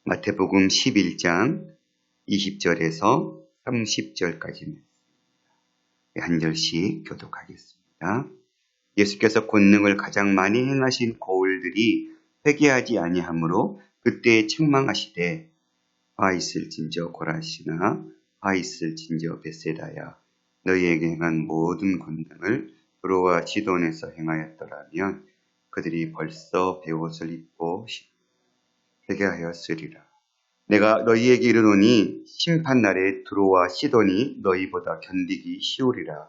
마태복음 11장 20절에서 30절까지입니다. 한 절씩 교독하겠습니다. 예수께서 권능을 가장 많이 행하신 고을들이 회개하지 아니하므로 그때에 책망하시되 화 있을진저 고라시나 화 있을진저 벳세다야 너희에게 행한 모든 권능을 두로와 시돈에서 행하였더라면 그들이 벌써 베옷을 입고 회개하였으리라. 내가 너희에게 이르노니 심판날에 두로와 시돈이 너희보다 견디기 쉬우리라.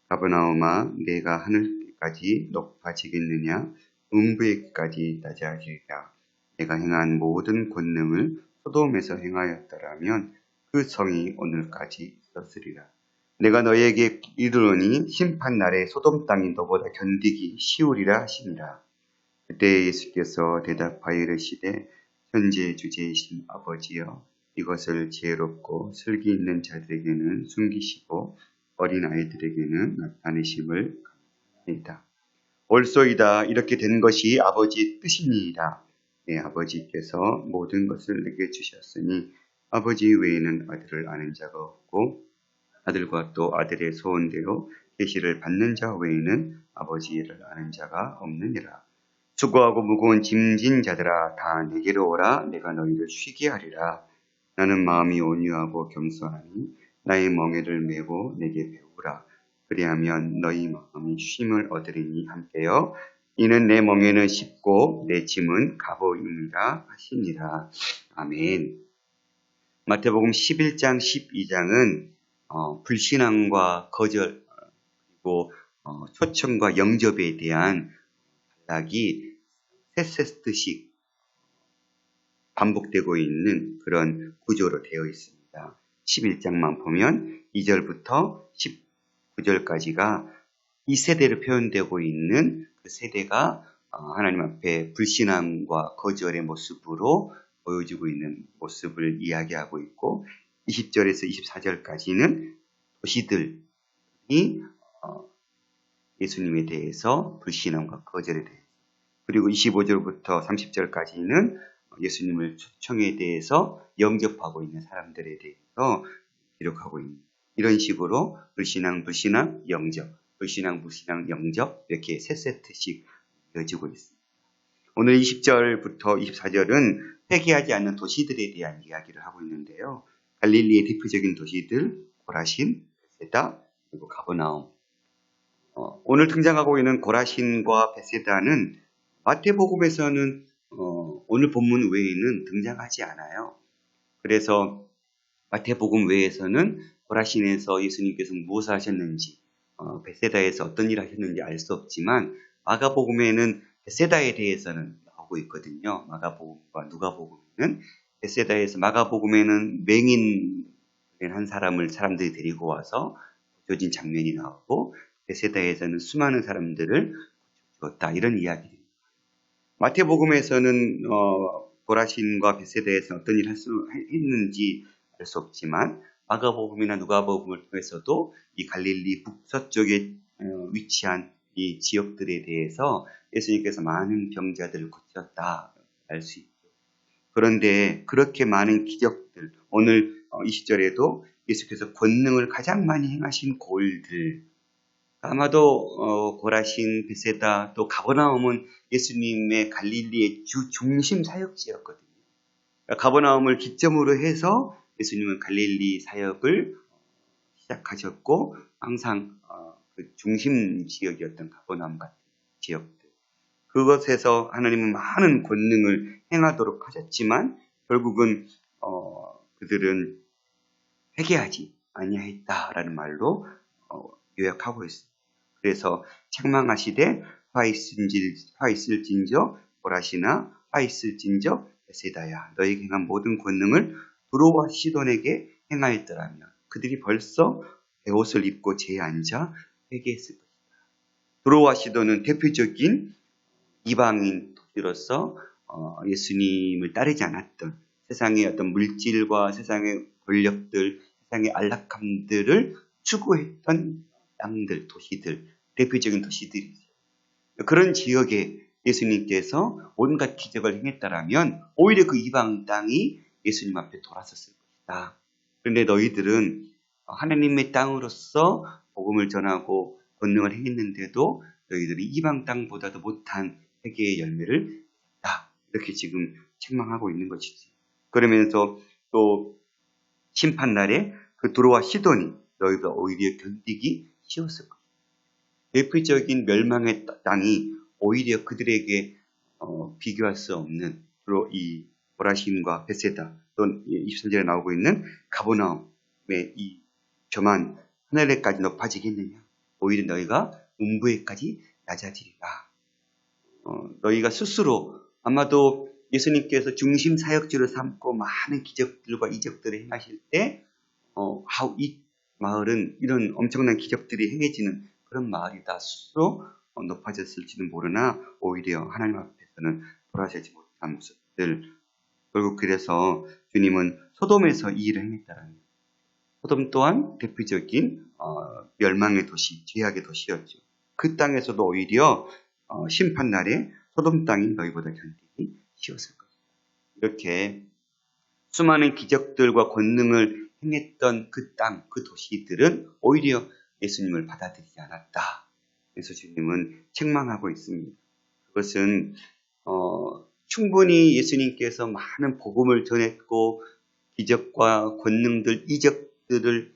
가버나움아 내가 하늘까지 높아지겠느냐 음부에까지 낮아지리라. 내가 행한 모든 권능을 소돔에서 행하였더라면 그 성이 오늘까지 있었으리라. 내가 너희에게 이르노니 심판날에 소돔 땅이 너보다 견디기 쉬우리라 하시니라. 그때 예수께서 대답하여 이르시되 현재 주제이신 아버지여 이것을 지혜롭고 슬기 있는 자들에게는 숨기시고 어린아이들에게는 나타내심을 감사합니다. 옳소이다. 이렇게 된 것이 아버지의 뜻이니이다. 내 아버지께서 모든 것을 내게 주셨으니 아버지 외에는 아들을 아는 자가 없고 아들과 또 아들의 소원대로 계시를 받는 자 외에는 아버지를 아는 자가 없느니라. 수고하고 무거운 짐진 자들아 다 내게로 오라. 내가 너희를 쉬게 하리라. 나는 마음이 온유하고 겸손하니 나의 멍에를 메고 내게 배우라. 그리하면 너희 마음이 쉼을 얻으리니 함께요. 이는 내 멍에는 쉽고 내 짐은 가보입니다 하시니라. 아멘. 마태복음 11장 12장은 불신앙과 거절 그리고 초청과 영접에 대한 단락이 세세트씩 반복되고 있는 그런 구조로 되어 있습니다. 11장만 보면 2절부터 19절까지가 이 세대로 표현되고 있는 그 세대가 하나님 앞에 불신앙과 거절의 모습으로 보여지고 있는 모습을 이야기하고 있고 20절에서 24절까지는 도시들이 예수님에 대해서 불신앙과 거절에 대해서 그리고 25절부터 30절까지는 예수님을 초청에 대해서 영접하고 있는 사람들에 대해서 기록하고 있는 이런 식으로 불신앙, 영접, 불신앙, 영접 이렇게 세 세트씩 이어지고 있습니다. 오늘 20절부터 24절은 회개하지 않는 도시들에 대한 이야기를 하고 있는데요. 갈릴리의 대표적인 도시들 고라신, 베세다, 그리고 가버나움. 오늘 등장하고 있는 고라신과 베세다는 마태복음에서는 오늘 본문 외에는 등장하지 않아요. 그래서 마태복음 외에서는 고라신에서 예수님께서 무엇을 하셨는지, 베세다에서 어떤 일을 하셨는지 알 수 없지만 마가복음에는 베세다에 대해서는 나오고 있거든요. 마가복음과 누가복음은 베세다에서 마가복음에는 맹인 한 사람들이 데리고 와서 고쳐진 장면이 나오고 베세다에서는 수많은 사람들을 고쳐주었다 이런 이야기입니다. 마태복음에서는 고라신과 베세다에서 어떤 일을 했는지 알 수 없지만 마가복음이나 누가복음을 통해서도 이 갈릴리 북서쪽에 위치한 이 지역들에 대해서 예수님께서 많은 병자들을 고쳤다 알 수 있죠. 그런데 그렇게 많은 기적들 오늘 20절에도 예수께서 권능을 가장 많이 행하신 고을들 아마도 고라신, 베세다, 또 가버나움은 예수님의 갈릴리의 중심 사역지였거든요. 가버나움을 기점으로 해서 예수님은 갈릴리 사역을 시작하셨고 항상 그 중심 지역이었던 가버나움 같은 지역들. 그것에서 하나님은 많은 권능을 행하도록 하셨지만 결국은 그들은 회개하지 아니하였다라는 말로 요약하고 있습니다. 그래서 책망하시되 화 있을진저 고라시나 화 있을진저 베세다야 너희에게 행한 모든 권능을 두로와 시돈에게 행하였더라면 그들이 벌써 베옷을 입고 제에 앉아 회개했을 것이다. 두로와 시돈은 대표적인 이방인 도시로서 예수님을 따르지 않았던 세상의 어떤 물질과 세상의 권력들, 세상의 안락함들을 추구했던 땅들, 도시들, 대표적인 도시들이죠. 그런 지역에 예수님께서 온갖 기적을 행했다라면 오히려 그 이방 땅이 예수님 앞에 돌아섰을 것이다. 그런데 너희들은 하나님의 땅으로서 복음을 전하고 권능을 행했는데도 너희들이 이방 땅보다도 못한 회개의 열매를 냈다. 이렇게 지금 책망하고 있는 것이지. 그러면서 또 심판날에 그 두로와 시돈이 너희가 오히려 견디기 쉬웠을 것이다. 대표적인 멸망의 땅이 오히려 그들에게 비교할 수 없는 주로 이 보라신과 베세다 또는 23절에 나오고 있는 가버나움의 이 저만 하늘에까지 높아지겠느냐. 오히려 너희가 음부에까지 낮아지리라. 너희가 스스로 아마도 예수님께서 중심 사역지로 삼고 많은 기적들과 이적들을 행하실 때 이 마을은 이런 엄청난 기적들이 행해지는 그런 마을이다 스스로 높아졌을지는 모르나 오히려 하나님 앞에서는 돌아서지 못한 모습들. 결국 그래서 주님은 소돔에서 이 일을 행했다라는 소돔 또한 대표적인 멸망의 도시, 죄악의 도시였죠. 그 땅에서도 오히려 심판날에 소돔 땅이 너희보다 견디기 쉬웠을 것이다. 이렇게 수많은 기적들과 권능을 행했던 그 땅, 그 도시들은 오히려 예수님을 받아들이지 않았다. 그래서 주님은 책망하고 있습니다. 그것은 충분히 예수님께서 많은 복음을 전했고 기적과 권능들, 이적들을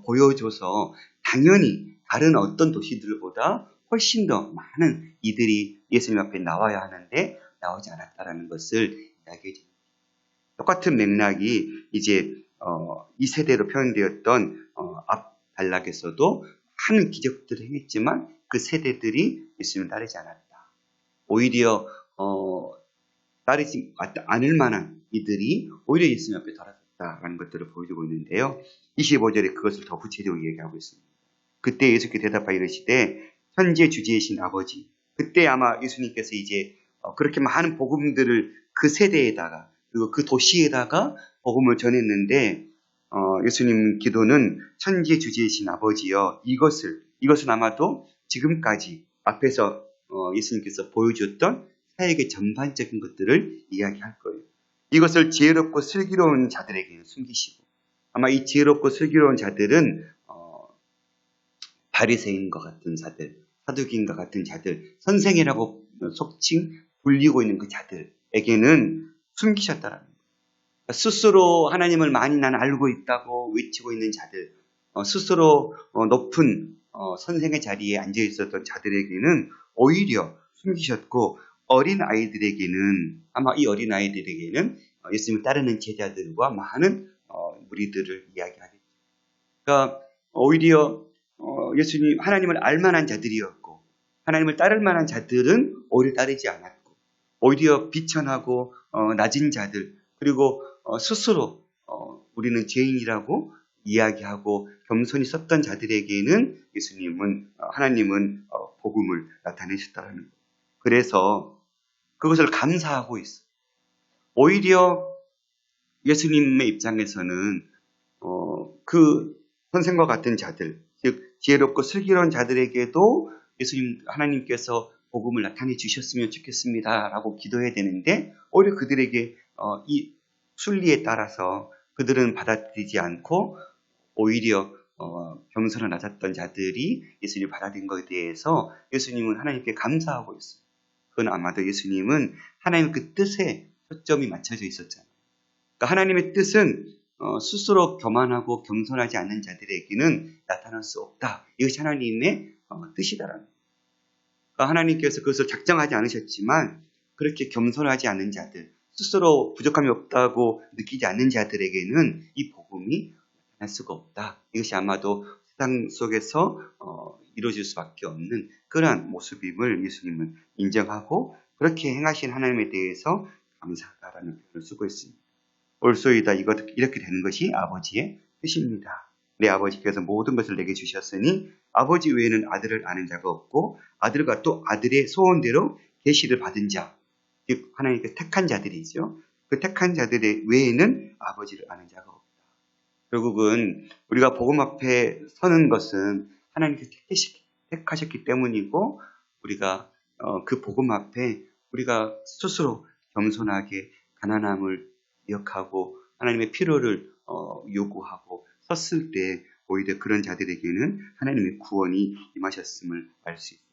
보여줘서 당연히 다른 어떤 도시들보다 훨씬 더 많은 이들이 예수님 앞에 나와야 하는데 나오지 않았다라는 것을 이야기해 줍니다. 똑같은 맥락이 이제 이 세대로 표현되었던 앞 단락에서도 많은 기적들을 행했지만 그 세대들이 예수님을 따르지 않았다. 오히려 따르지 않을 만한 이들이 오히려 예수님 앞에 돌아섰다라는 것들을 보여주고 있는데요. 25절에 그것을 더 구체적으로 얘기하고 있습니다. 그때 예수께서 대답하여 이르시되 천지의 주제이신 아버지. 그때 아마 예수님께서 이제 그렇게 많은 복음들을 그 세대에다가 그리고 그 도시에다가 복음을 전했는데 예수님 기도는 천지의 주제이신 아버지여 이것은 아마도 지금까지 앞에서 예수님께서 보여줬던 사역의 전반적인 것들을 이야기할 거예요. 이것을 지혜롭고 슬기로운 자들에게는 숨기시고 아마 이 지혜롭고 슬기로운 자들은 바리새인과 같은 자들, 사두개인과 같은 자들, 선생이라고 속칭 불리고 있는 그 자들에게는 숨기셨다라는 거예요. 스스로 하나님을 많이 나는 알고 있다고 외치고 있는 자들, 스스로 높은 선생의 자리에 앉아 있었던 자들에게는 오히려 숨기셨고 어린 아이들에게는 아마 이 어린 아이들에게는 예수님을 따르는 제자들과 많은 무리들을 이야기하겠죠. 그러니까 오히려 예수님 하나님을 알만한 자들이었고 하나님을 따를 만한 자들은 오히려 따르지 않았고 오히려 비천하고 낮은 자들 그리고 스스로 우리는 죄인이라고 이야기하고 겸손히 썼던 자들에게는 하나님은 복음을 나타내셨다는 거예요. 그래서 그것을 감사하고 있어요. 오히려 예수님의 입장에서는 그 선생과 같은 자들, 즉 지혜롭고 슬기로운 자들에게도 예수님 하나님께서 복음을 나타내 주셨으면 좋겠습니다라고 기도해야 되는데 오히려 그들에게 이 순리에 따라서 그들은 받아들이지 않고 오히려 겸손을 낮았던 자들이 예수님을 받아들인 것에 대해서 예수님은 하나님께 감사하고 있어요. 그건 아마도 예수님은 하나님의 그 뜻에 초점이 맞춰져 있었잖아요. 그러니까 하나님의 뜻은 스스로 교만하고 겸손하지 않는 자들에게는 나타날 수 없다. 이것이 하나님의 뜻이다라는 거예요. 그러니까 하나님께서 그것을 작정하지 않으셨지만 그렇게 겸손하지 않는 자들, 스스로 부족함이 없다고 느끼지 않는 자들에게는 이 복음이 나타날 수가 없다. 이것이 아마도 세상 속에서 이루어질 수밖에 없는 그러한 모습임을 예수님은 인정하고 그렇게 행하신 하나님에 대해서 감사하다라는 표현을 쓰고 있습니다. 올소이다 이렇게 되는 것이 아버지의 뜻입니다. 내 아버지께서 모든 것을 내게 주셨으니 아버지 외에는 아들을 아는 자가 없고 아들과 또 아들의 소원대로 계시를 받은 자, 즉 하나님께서 택한 자들이죠. 그 택한 자들의 외에는 아버지를 아는 자가 없다. 결국은 우리가 복음 앞에 서는 것은 하나님께서 택하셨기 때문이고 우리가 그 복음 앞에 우리가 스스로 겸손하게 가난함을 기억하고 하나님의 필요를 요구하고 섰을 때 오히려 그런 자들에게는 하나님의 구원이 임하셨음을 알 수 있습니다.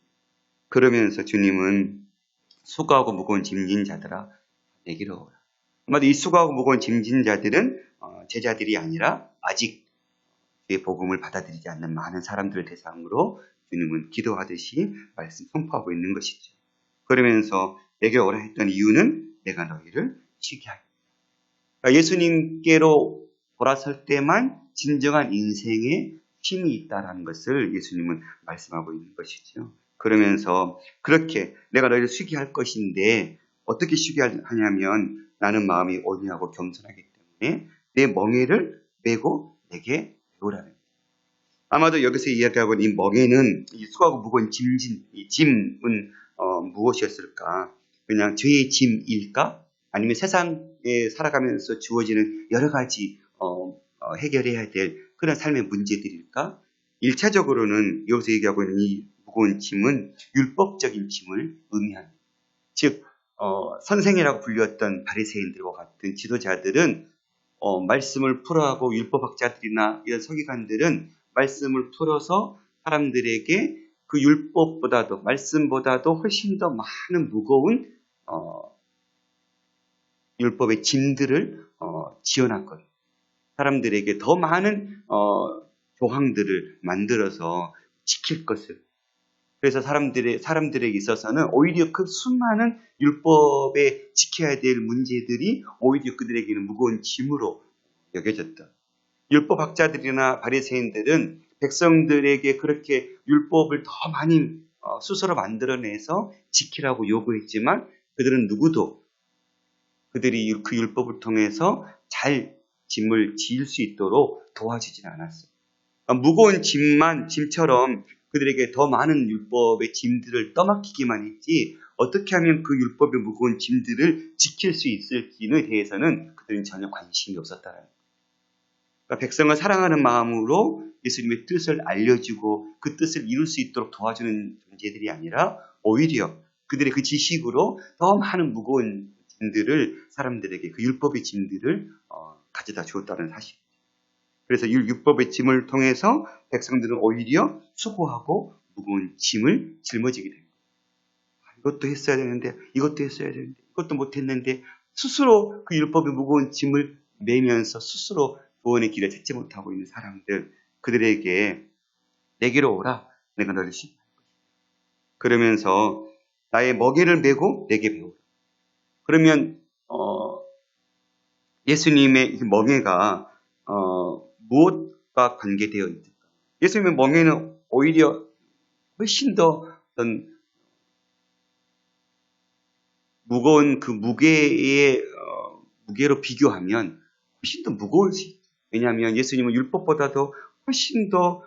그러면서 주님은 수고하고 무거운 짐진 자들아 내게로 오라. 아마도 이 수고하고 무거운 짐진 자들은 제자들이 아니라 아직 주의 복음을 받아들이지 않는 많은 사람들을 대상으로 주님은 기도하듯이 말씀 선포하고 있는 것이죠. 그러면서 내게 오라 했던 이유는 내가 너희를 쉬게 하겠다. 그러니까 예수님께로 돌아설 때만 진정한 인생에 힘이 있다는 것을 예수님은 말씀하고 있는 것이죠. 그러면서 그렇게 내가 너희를 쉬게 할 것인데 어떻게 쉬게 하냐면 나는 마음이 온유하고 겸손하기 때문에 내 멍에를 메고 내게 배우라는 거예요. 아마도 여기서 이야기하고 있는 이 멍에는 이 수고하고 무거운 이 짐은 무엇이었을까? 그냥 죄의 짐일까? 아니면 세상에 살아가면서 주어지는 여러 가지 해결해야 될 그런 삶의 문제들일까? 1차적으로는 여기서 얘기하고 있는 이 무거운 짐은 율법적인 짐을 의미합니다. 즉 선생이라고 불렸던 바리새인들과 같은 지도자들은 말씀을 풀어하고 율법학자들이나 이런 서기관들은 말씀을 풀어서 사람들에게 그 율법보다도 말씀보다도 훨씬 더 많은 무거운 율법의 짐들을 지어놨거든요. 사람들에게 더 많은 조항들을 만들어서 지킬 것을. 그래서 사람들에게 있어서는 오히려 그 수많은 율법에 지켜야 될 문제들이 오히려 그들에게는 무거운 짐으로 여겨졌다. 율법학자들이나 바리새인들은 백성들에게 그렇게 율법을 더 많이 스스로 만들어내서 지키라고 요구했지만 그들은 누구도 그들이 그 율법을 통해서 잘 짐을 지을 수 있도록 도와주지는 않았어요. 무거운 짐처럼 그들에게 더 많은 율법의 짐들을 떠맡기기만 했지 어떻게 하면 그 율법의 무거운 짐들을 지킬 수 있을지에 대해서는 그들은 전혀 관심이 없었다는 거예요. 그러니까 백성을 사랑하는 마음으로 예수님의 뜻을 알려주고 그 뜻을 이룰 수 있도록 도와주는 존재들이 아니라 오히려 그들의 그 지식으로 더 많은 무거운 짐들을 사람들에게 그 율법의 짐들을 가져다 주었다는 사실. 그래서 이 율법의 짐을 통해서 백성들은 오히려 수고하고 무거운 짐을 짊어지게 됩니다. 이것도 했어야 되는데 이것도 했어야 되는데 이것도 못했는데 스스로 그 율법의 무거운 짐을 메면서 스스로 구원의 길을 찾지 못하고 있는 사람들, 그들에게 내게로 오라, 내가 너를 쉬게 할 것이다. 그러면서 나의 멍에를 메고 내게 배우라. 그러면 예수님의 멍에가 무엇과 관계되어 있을까? 예수님의 멍에는 오히려 훨씬 더 어떤 무거운 그 무게로 비교하면 훨씬 더 무거울 수 있죠. 왜냐하면 예수님은 율법보다도 훨씬 더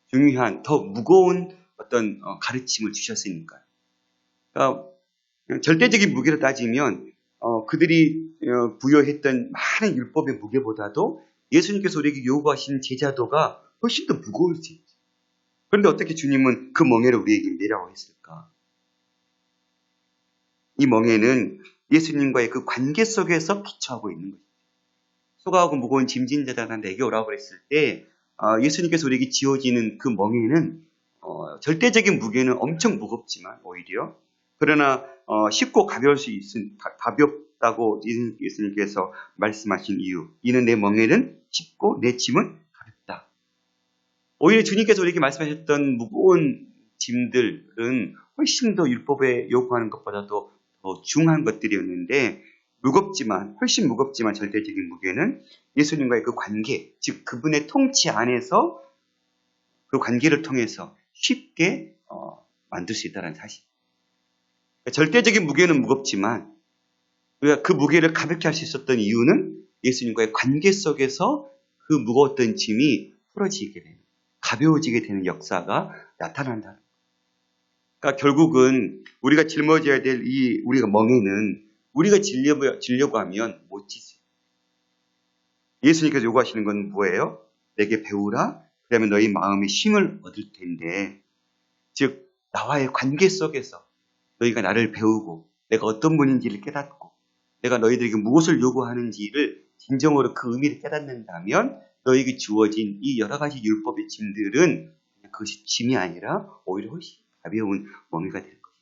중요한, 더 무거운 어떤 가르침을 주셨으니까요. 그러니까 절대적인 무게로 따지면 그들이 부여했던 많은 율법의 무게보다도 예수님께서 우리에게 요구하신 제자도가 훨씬 더 무거울 수 있죠. 그런데 어떻게 주님은 그 멍에를 우리에게 내라고 했을까? 이 멍에는 예수님과의 그 관계 속에서 기초하고 있는 것이죠. 수고하고 무거운 짐진 자들아 내게 오라고 그랬을 때 예수님께서 우리에게 지어지는 그 멍에는 절대적인 무게는 엄청 무겁지만 오히려 그러나 쉽고 가볍다고 예수님께서 말씀하신 이유, 이는 내 멍에는 쉽고 내 짐은 가볍다. 오히려 주님께서 우리에게 말씀하셨던 무거운 짐들은 훨씬 더 율법에 요구하는 것보다도 더 중한 것들이었는데 훨씬 무겁지만 절대적인 무게는 예수님과의 그 관계, 즉 그분의 통치 안에서 그 관계를 통해서 쉽게 만들 수 있다는 사실. 절대적인 무게는 무겁지만 우리가 그 무게를 가볍게 할 수 있었던 이유는 예수님과의 관계 속에서 그 무거웠던 짐이 풀어지게 되는, 가벼워지게 되는 역사가 나타난다는 거예요. 그러니까 결국은 우리가 짊어져야 될 우리가 멍에는 우리가 지려고 하면 못 지죠. 예수님께서 요구하시는 건 뭐예요? 내게 배우라. 그러면 너희 마음의 힘을 얻을 텐데, 즉 나와의 관계 속에서 너희가 나를 배우고 내가 어떤 분인지를 깨닫고 내가 너희들에게 무엇을 요구하는지를 진정으로 그 의미를 깨닫는다면 너희에게 주어진 이 여러 가지 율법의 짐들은 그것이 짐이 아니라 오히려 훨씬 가벼운 멍에가 될 것이다.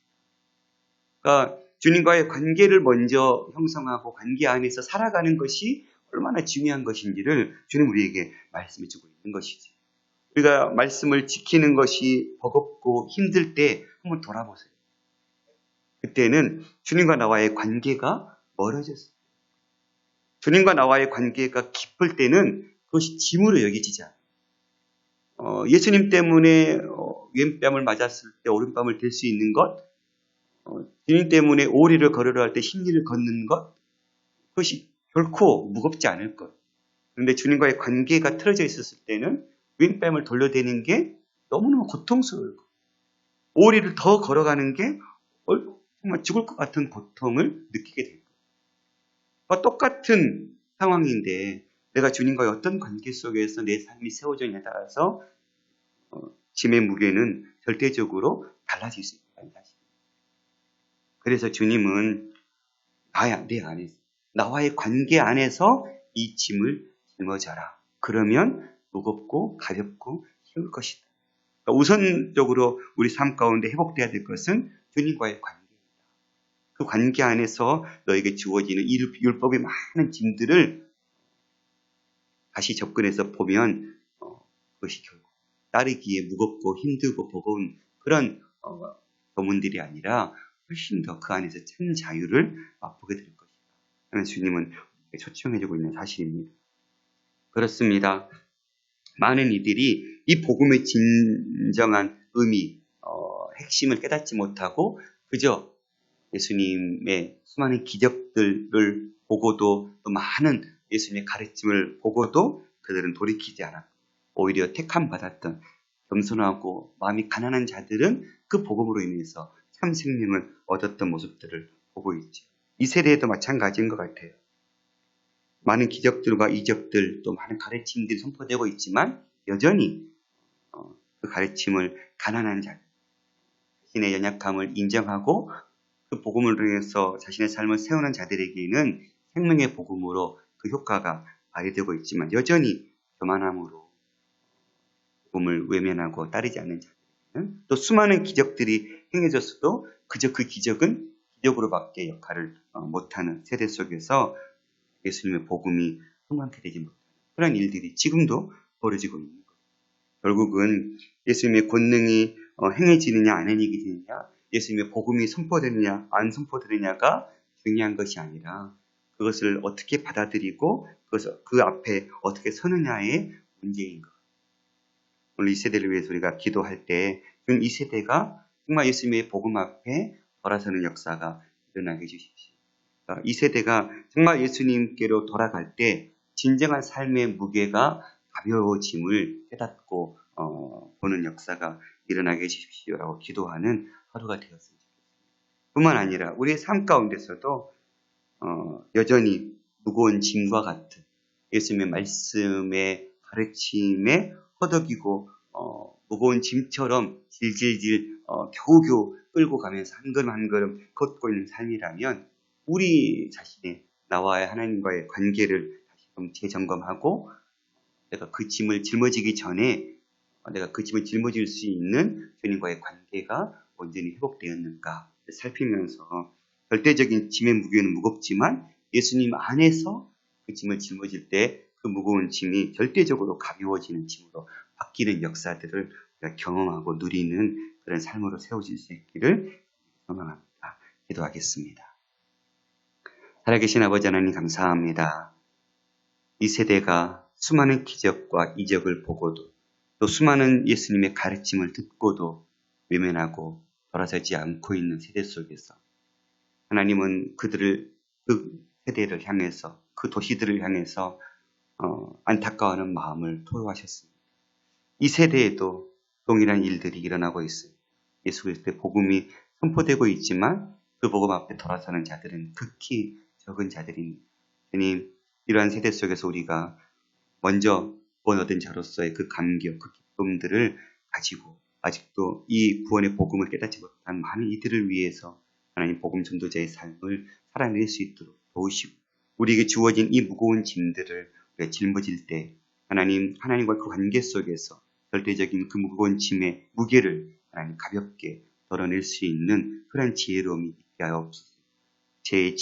그러니까 주님과의 관계를 먼저 형성하고 관계 안에서 살아가는 것이 얼마나 중요한 것인지를 주님 우리에게 말씀해 주고 있는 것이지. 우리가 말씀을 지키는 것이 버겁고 힘들 때 한번 돌아보세요. 그때는 주님과 나와의 관계가 멀어졌어요. 주님과 나와의 관계가 깊을 때는 그것이 짐으로 여겨지지 않아요. 예수님 때문에 왼뺨을 맞았을 때 오른뺨을 댈 수 있는 것, 주님 때문에 오리를 걸으려 할 때 흰리를 걷는 것, 그것이 결코 무겁지 않을 것. 그런데 주님과의 관계가 틀어져 있었을 때는 왼뺨을 돌려대는 게 너무너무 고통스러울 것. 오리를 더 걸어가는 게 정말 죽을 것 같은 고통을 느끼게 될 거예요. 똑같은 상황인데 내가 주님과의 어떤 관계 속에서 내 삶이 세워져 있냐에 따라서 짐의 무게는 절대적으로 달라질 수 있다는 사실. 그래서 주님은 내 안에서 나와의 관계 안에서 이 짐을 짊어져라. 그러면 무겁고 가볍고 쉬울 것이다. 그러니까 우선적으로 우리 삶 가운데 회복되어야 될 것은 주님과의 관계입니다. 그 관계 안에서 너에게 주어지는 이 율법의 많은 짐들을 다시 접근해서 보면 그것이 결국 따르기에 무겁고 힘들고 버거운 그런 도문들이 아니라 훨씬 더 그 안에서 참 자유를 맛보게 될 것이다. 하는 주님은 초청해주고 있는 사실입니다. 그렇습니다. 많은 이들이 이 복음의 진정한 의미, 핵심을 깨닫지 못하고 그저 예수님의 수많은 기적들을 보고도 또 많은 예수님의 가르침을 보고도 그들은 돌이키지 않았고 오히려 택함받았던 겸손하고 마음이 가난한 자들은 그 복음으로 인해서 참 생명을 얻었던 모습들을 보고 있죠. 이 세대에도 마찬가지인 것 같아요. 많은 기적들과 이적들 또 많은 가르침들이 선포되고 있지만 여전히 그 가르침을 가난한 자들, 자신의 연약함을 인정하고 그 복음을 통해서 자신의 삶을 세우는 자들에게는 생명의 복음으로 그 효과가 발휘되고 있지만 여전히 교만함으로 복음을 외면하고 따르지 않는 자들에게는 또 수많은 기적들이 행해졌어도 그저 그 기적은 기적으로밖에 역할을 못하는 세대 속에서 예수님의 복음이 흥망케 되지 못하는 그런 일들이 지금도 벌어지고 있는 거예요. 결국은 예수님의 권능이 행해지느냐 안 행해지느냐, 예수님의 복음이 선포되느냐 안 선포되느냐가 중요한 것이 아니라 그것을 어떻게 받아들이고 그 앞에 어떻게 서느냐의 문제인 것. 오늘 이 세대를 위해서 우리가 기도할 때 이 세대가 정말 예수님의 복음 앞에 돌아서는 역사가 일어나게 해주십시오. 이 세대가 정말 예수님께로 돌아갈 때 진정한 삶의 무게가 가벼워짐을 깨닫고 보는 역사가 일어나게 해주십시오라고 기도하는 하루가 되었으면 좋겠습니다. 뿐만 아니라 우리의 삶 가운데서도 여전히 무거운 짐과 같은 예수님의 말씀의 가르침에 허덕이고 무거운 짐처럼 질질질 겨우겨우 끌고 가면서 한 걸음 한 걸음 걷고 있는 삶이라면 우리 자신의 나와의 하나님과의 관계를 다시 좀 재점검하고 내가 그 짐을 짊어지기 전에 내가 그 짐을 짊어질 수 있는 주님과의 관계가 온전히 회복되었는가 살피면서 절대적인 짐의 무게는 무겁지만 예수님 안에서 그 짐을 짊어질 때 그 무거운 짐이 절대적으로 가벼워지는 짐으로 바뀌는 역사들을 경험하고 누리는 그런 삶으로 세워질 수 있기를 소망합니다. 기도하겠습니다. 살아계신 아버지 하나님 감사합니다. 이 세대가 수많은 기적과 이적을 보고도 또 수많은 예수님의 가르침을 듣고도 외면하고 돌아서지 않고 있는 세대 속에서 하나님은 그 세대를 향해서 그 도시들을 향해서 안타까워하는 마음을 토로하셨습니다. 이 세대에도 동일한 일들이 일어나고 있습니다. 예수 그리스도의 복음이 선포되고 있지만 그 복음 앞에 돌아서는 자들은 극히 적은 자들입니다. 주님, 이러한 세대 속에서 우리가 먼저 구원 얻은 자로서의 그 감격, 그 기쁨들을 가지고 아직도 이 구원의 복음을 깨닫지 못한 많은 이들을 위해서 하나님 복음 전도자의 삶을 살아낼 수 있도록 도우시고 우리에게 주어진 이 무거운 짐들을 우리가 짊어질 때 하나님과 그 관계 속에서 절대적인 그 무거운 짐의 무게를 하나님 가볍게 덜어낼 수 있는 그런 지혜로움이 있게 하옵소서. 제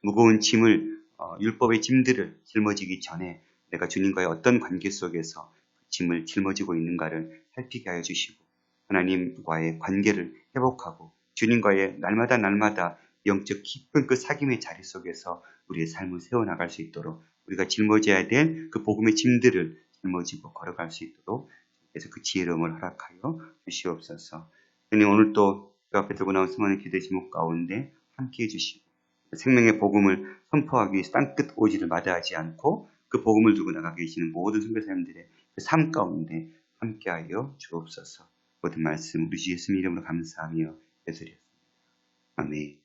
무거운 짐을 율법의 짐들을 짊어지기 전에 내가 주님과의 어떤 관계 속에서 그 짐을 짊어지고 있는가를 살피게 하여 주시고 하나님과의 관계를 회복하고 주님과의 날마다 영적 깊은 그 사귐의 자리 속에서 우리의 삶을 세워나갈 수 있도록 우리가 짊어져야 될 그 복음의 짐들을 짊어지고 걸어갈 수 있도록 그래서 그 지혜로움을 허락하여 주시옵소서. 주님 오늘 또 그 앞에 들고 나온 수많은 기대 제목 가운데 함께해 주시고 생명의 복음을 선포하기 위해서 땅끝 오지를 마다하지 않고 그 복음을 두고 나가 계시는 모든 선교사님들의 그 삶 가운데 함께하여 주옵소서. 모든 말씀 우리 주 예수님 이름으로 감사하며 예수드렸습니다. 아멘.